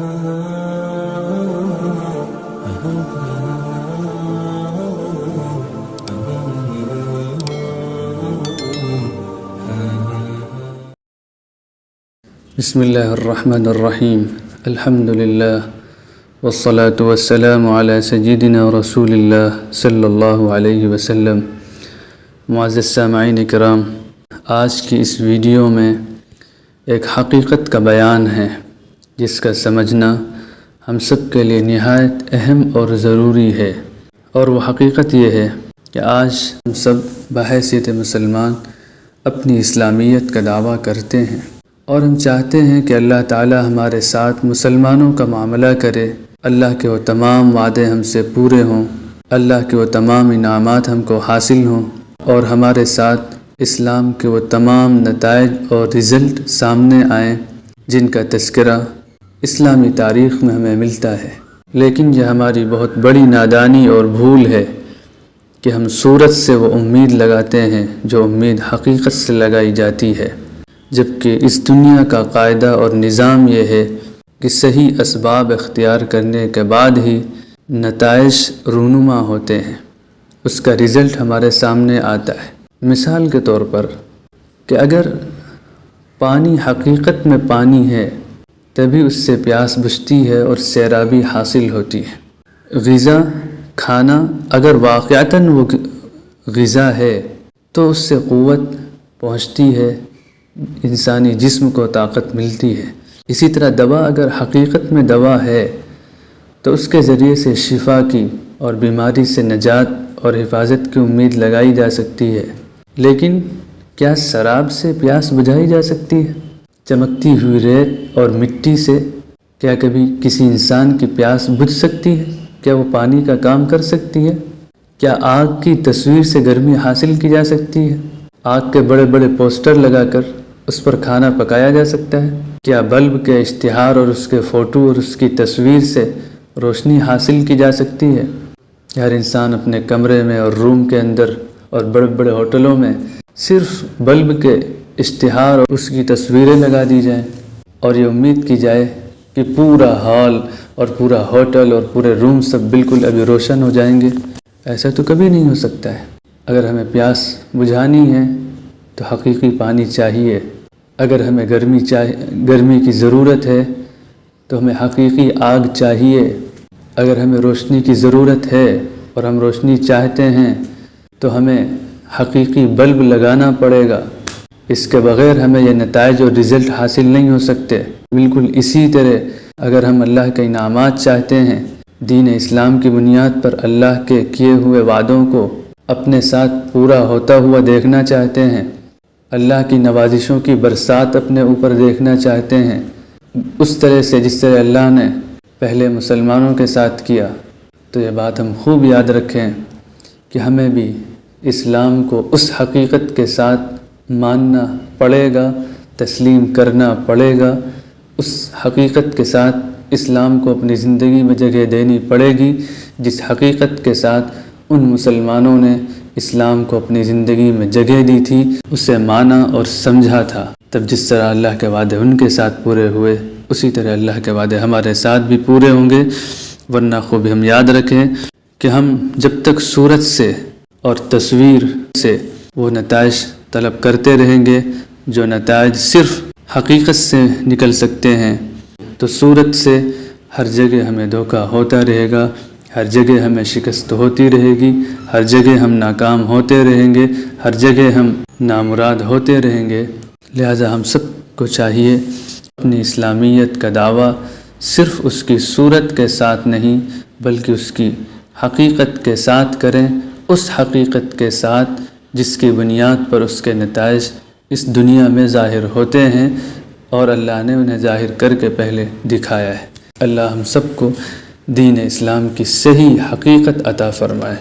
بسم اللہ الرحمن الرحیم الحمد للہ والصلاة والسلام علی سیدنا رسول اللہ صلی اللہ علیہ وسلم۔ معزز سامعین کرام، آج کی اس ویڈیو میں ایک حقیقت کا بیان ہے جس کا سمجھنا ہم سب کے لیے نہایت اہم اور ضروری ہے، اور وہ حقیقت یہ ہے کہ آج ہم سب بحیثیت مسلمان اپنی اسلامیت کا دعویٰ کرتے ہیں، اور ہم چاہتے ہیں کہ اللہ تعالی ہمارے ساتھ مسلمانوں کا معاملہ کرے، اللہ کے وہ تمام وعدے ہم سے پورے ہوں، اللہ کے وہ تمام انعامات ہم کو حاصل ہوں، اور ہمارے ساتھ اسلام کے وہ تمام نتائج اور رزلٹ سامنے آئیں جن کا تذکرہ اسلامی تاریخ میں ہمیں ملتا ہے۔ لیکن یہ ہماری بہت بڑی نادانی اور بھول ہے کہ ہم صورت سے وہ امید لگاتے ہیں جو امید حقیقت سے لگائی جاتی ہے، جبکہ اس دنیا کا قاعدہ اور نظام یہ ہے کہ صحیح اسباب اختیار کرنے کے بعد ہی نتائج رونما ہوتے ہیں، اس کا رزلٹ ہمارے سامنے آتا ہے۔ مثال کے طور پر کہ اگر پانی حقیقت میں پانی ہے تبھی اس سے پیاس بجھتی ہے اور سیرابی حاصل ہوتی ہے۔ غذا، کھانا اگر واقعتاً وہ غذا ہے تو اس سے قوت پہنچتی ہے، انسانی جسم کو طاقت ملتی ہے۔ اسی طرح دوا اگر حقیقت میں دوا ہے تو اس کے ذریعے سے شفا کی اور بیماری سے نجات اور حفاظت کی امید لگائی جا سکتی ہے۔ لیکن کیا شراب سے پیاس بجھائی جا سکتی ہے؟ چمکتی ہوئی ریت اور مٹی سے کیا کبھی کسی انسان کی پیاس بجھ سکتی ہے؟ کیا وہ پانی کا کام کر سکتی ہے؟ کیا آگ کی تصویر سے گرمی حاصل کی جا سکتی ہے؟ آگ کے بڑے بڑے پوسٹر لگا کر اس پر کھانا پکایا جا سکتا ہے؟ کیا بلب کے اشتہار اور اس کے فوٹو اور اس کی تصویر سے روشنی حاصل کی جا سکتی ہے؟ ہر انسان اپنے کمرے میں اور روم کے اندر اور بڑے بڑے ہوٹلوں میں صرف بلب کے اشتہار اور اس کی تصویریں لگا دی جائیں اور یہ امید کی جائے کہ پورا ہال اور پورا ہوٹل اور پورے روم سب بالکل ابھی روشن ہو جائیں گے؟ ایسا تو کبھی نہیں ہو سکتا ہے۔ اگر ہمیں پیاس بجھانی ہے تو حقیقی پانی چاہیے، اگر ہمیں گرمی کی ضرورت ہے تو ہمیں حقیقی آگ چاہیے، اگر ہمیں روشنی کی ضرورت ہے اور ہم روشنی چاہتے ہیں تو ہمیں حقیقی بلب لگانا پڑے گا، اس کے بغیر ہمیں یہ نتائج اور رزلٹ حاصل نہیں ہو سکتے۔ بالکل اسی طرح اگر ہم اللہ کے انعامات چاہتے ہیں، دین اسلام کی بنیاد پر اللہ کے کیے ہوئے وعدوں کو اپنے ساتھ پورا ہوتا ہوا دیکھنا چاہتے ہیں، اللہ کی نوازشوں کی برسات اپنے اوپر دیکھنا چاہتے ہیں اس طرح سے جس طرح اللہ نے پہلے مسلمانوں کے ساتھ کیا، تو یہ بات ہم خوب یاد رکھیں کہ ہمیں بھی اسلام کو اس حقیقت کے ساتھ ماننا پڑے گا، تسلیم کرنا پڑے گا، اس حقیقت کے ساتھ اسلام کو اپنی زندگی میں جگہ دینی پڑے گی جس حقیقت کے ساتھ ان مسلمانوں نے اسلام کو اپنی زندگی میں جگہ دی تھی، اسے مانا اور سمجھا تھا۔ تب جس طرح اللہ کے وعدے ان کے ساتھ پورے ہوئے، اسی طرح اللہ کے وعدے ہمارے ساتھ بھی پورے ہوں گے۔ ورنہ خوب ہم یاد رکھیں کہ ہم جب تک صورت سے اور تصویر سے وہ نتائج طلب کرتے رہیں گے جو نتائج صرف حقیقت سے نکل سکتے ہیں، تو صورت سے ہر جگہ ہمیں دھوکہ ہوتا رہے گا، ہر جگہ ہمیں شکست ہوتی رہے گی، ہر جگہ ہم ناکام ہوتے رہیں گے، ہر جگہ ہم نامراد ہوتے رہیں گے۔ لہٰذا ہم سب کو چاہیے اپنی اسلامیت کا دعویٰ صرف اس کی صورت کے ساتھ نہیں بلکہ اس کی حقیقت کے ساتھ کریں، اس حقیقت کے ساتھ جس کی بنیاد پر اس کے نتائج اس دنیا میں ظاہر ہوتے ہیں اور اللہ نے انہیں ظاہر کر کے پہلے دکھایا ہے۔ اللہ ہم سب کو دین اسلام کی صحیح حقیقت عطا فرمائے۔